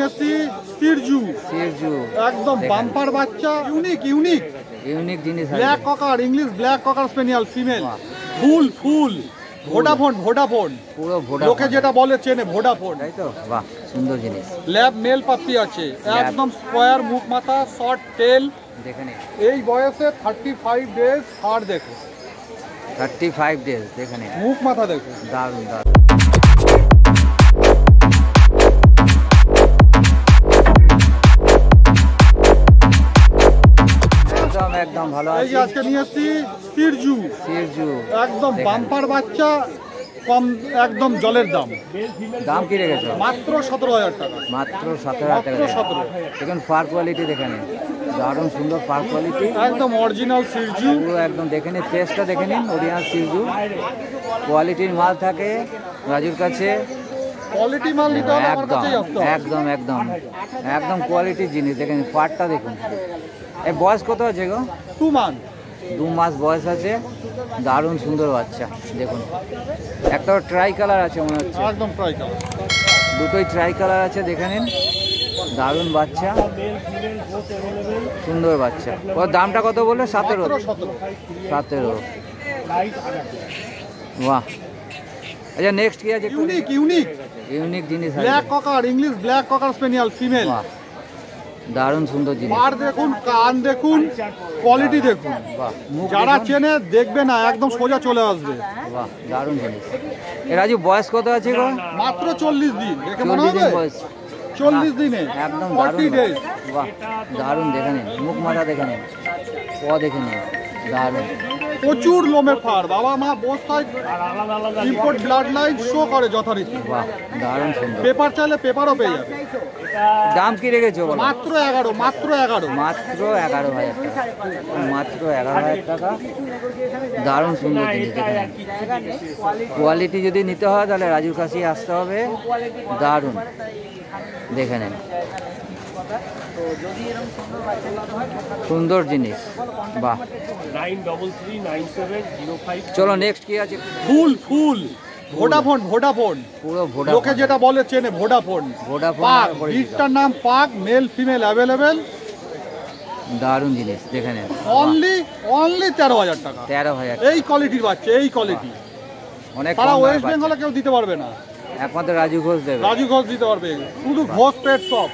নিয়ে এসেছি সিরজু। একদম বাম্পার বাচ্চা, ইউনিক জিনিস। Black cocker, English black cocker spaniel female, full Vodafone পুরো লোকে যেটা বলে চেনে ভোডাফোন, তাই তো? বাহ, সুন্দর জিনিস। ল্যাব মেল পাপ্পি আছে, একদম স্কোয়ার মুখ মাথা, শর্ট টেল। দেখে নে, এই বয়সে 35 ডেজ হাড় দেখো, 35 ডেজ। দেখে নে, মুখ মাথা দেখো, দারুণ। একদম ভালো আছে। এই যে আজকে নিয়ে এসেছি সিরজু। একদম বাম্পার বাচ্চা, কম একদম জলের দাম। দাম কি রেখেছো? মাত্র 17,000 টাকা। মাত্র 17,000 টাকা। দেখুন ফার কোয়ালিটি দেখে নিন, দারুণ সুন্দর ফার কোয়ালিটি, একদম অরিজিনাল সিরজু। পুরো একদম দেখে নিন, ফেসটা দেখে নিন, অরিজিনাল সিরজু কোয়ালিটির মাল থাকে রাজুর কাছে। কোয়ালিটি মাল নিতে হলে আমার কাছেই আসতে হবে। একদম কোয়ালিটির জিনিস। দেখেন ফারটা দেখুন। এই বয়স কত আছে গো? 2 মাস বয়স আছে, দারুণ সুন্দর বাচ্চা। দেখুন একটা ট্রাই কালার আছে মনে হচ্ছে, একদম ট্রাই কালার, দুটোই ট্রাই কালার আছে। দেখে নিন, দারুণ বাচ্চা, সুন্দর বাচ্চা। ওর দামটা কত বললে? 17। বাহ। আচ্ছা নেক্সট কি আছে? ইউনিক জিনিস, black cocker, English black cocker spaniel female. দারুণ সুন্দর জিনিস। পার দেখুন, কান দেখুন, কোয়ালিটি দেখুন। যারা চেনে দেখবে না, একদম সোজা চলে আসবে। বাহ, দারুণ জিনিস। এ রাজু বয়স কত আছে গো? মাত্র 40 দিন। দেখে মনে হবে 40 দিনে একদম 40 ডেজ। বাহ, দারুণ। দেখে নিন মুখ মাথা দেখে নিন, দেখে নিন, দারুণ। প্রচুর লোমের ফার, বাবা মা both side import blood line show করে যথারীতি। বাহ, দারুণ সুন্দর। পেপার চাইলে পেপারও পেয়ে যাবে। দাম কি রেখেছো? মাত্র 11। মাত্র 11,000 টাকা। মাত্র 11,000 টাকা। দারুণ সুন্দর জিনিস। দেখেন কোয়ালিটি যদি নিতে হয় তাহলে রাজুর কাছেই আসতে হবে। দারুণ, দেখে নেন, সুন্দর জিনিস। বাহ। 93397005। চলো নেক্সট কি আছে? ফুল ভোডাফোন পুরো লোকে যেটা বলে চেনে ভোডাফোন। ব্রিডটার নাম পাক, মেল ফিমেল অ্যাভেলেবেল। দারুণ জিনিস। দেখে নেন, অনলি 13,000 টাকা। 13,000। এই কোয়ালিটির বাচ্চা, এই কোয়ালিটি অনেক সারা ওয়েস্ট বেঙ্গলে কেউ দিতে পারবে না, একমাত্র রাজু ঘোষ দেবে। রাজু ঘোষ দিতে পারবে, শুধু ঘোষ পেট সব।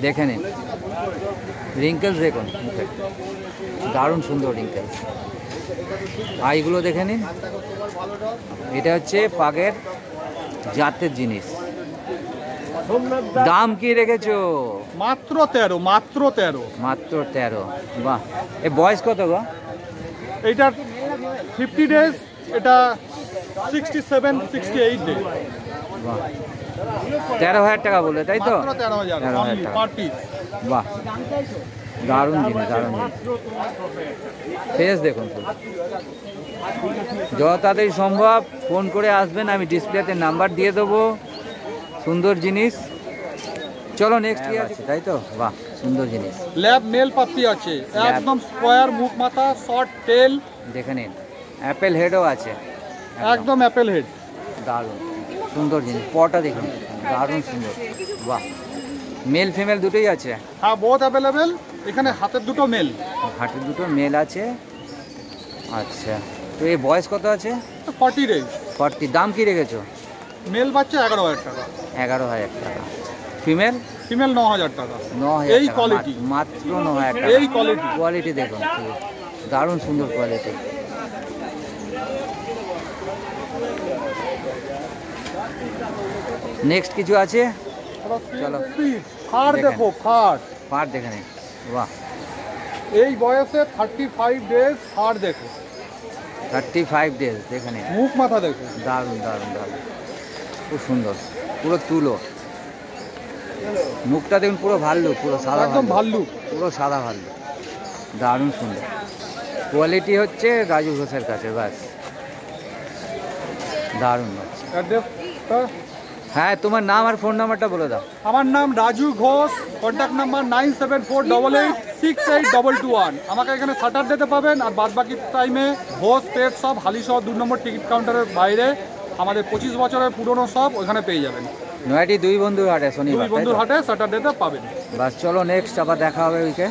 দেখে নিন রিঙ্কেলস দেখুন মুখে, দারুণ সুন্দর রিঙ্কেলস। আইগুলো দেখে নিন। এটা হচ্ছে পাগের জাতের জিনিস। দাম কি রেখেছো? মাত্র 13। বাহ। এ বয়স কত গো? এইটা 50 ডেজ, এটা 67-68 ডেজ। বাহ, 13,000 টাকা বলে, তাই তো? 13,000 টাকা পার পিস। বাহ, দারুণ জিনিস। ফেস দেখুন, যত তাড়াতাড়ি সম্ভব ফোন করে আসবেন, আমি ডিসপ্লেতে নাম্বার দিয়ে দেবো। সুন্দর জিনিস। চলো নেক্সট কি আছে? তাই তো? বাহ, সুন্দর জিনিস। ল্যাব মেল পাপ্পি আছে, একদম স্কোয়ার মুখ মাথা, শর্ট টেল। দেখে নিন, অ্যাপেল হেডও আছে, একদম অ্যাপেল হেড। দারুণ সুন্দর জিনিস। পটা দেখুন, দারুণ সুন্দর। বাহ, মেল ফিমেল দুটোই আছে? হ্যাঁ, বোথ অ্যাভেলেবেল। এখানে হাতের দুটো মেল আছে। আচ্ছা, তো এই বয়স কত আছে? 40 ডেজ। 40। দাম কি রেখেছো? মেল বাচ্চা 11,000 টাকা। 11,000 টাকা। ফিমেল 9,000 টাকা। 9,000। এই কোয়ালিটি, মাত্র 9,000 টাকা। এই কোয়ালিটি দেখুন, দারুণ সুন্দর কোয়ালিটি। নেক্সট কিছু আছে? চলো ফার দেখো, ফার দেখে নিন। বাহ, এই বয়সে 35 ডেজ ফার দেখো, 35 ডেজ। দেখে নিন মুখ মাথা দেখো, দারুণ। খুব সুন্দর, পুরো তুলো। মুখটা দেখুন, পুরো ভাল্লুক, পুরো সাদা, একদম ভাল্লুক, পুরো সাদা ভাল্লুক। দারুণ সুন্দর কোয়ালিটি হচ্ছে রাজু ঘোষের কাছে। ব্যাস, দারুণ বাচ্চা। হ্যাঁ, তোমার নাম আর ফোন নাম্বারটা বলে দাও। আমার নাম রাজু ঘোষ, কন্ট্যাক্ট নাম্বার 9748886221। আমাকে এখানে স্যাটারডেতে পাবেন, আর বাদবাকি টাইমে ঘোষ পেট সব হালিশহর 2 নম্বর টিকিট কাউন্টারের বাইরে আমাদের 25 বছরের পুরনো সব ওখানে পেয়ে যাবেন। নয়াটি দুই বন্ধুর হাটে দুই শনিবার, তাই বন্ধুর তো? হাটে স্যাটারডেতে পাবেন। বাস চলো নেক্সট আবার দেখা হবে উইকে।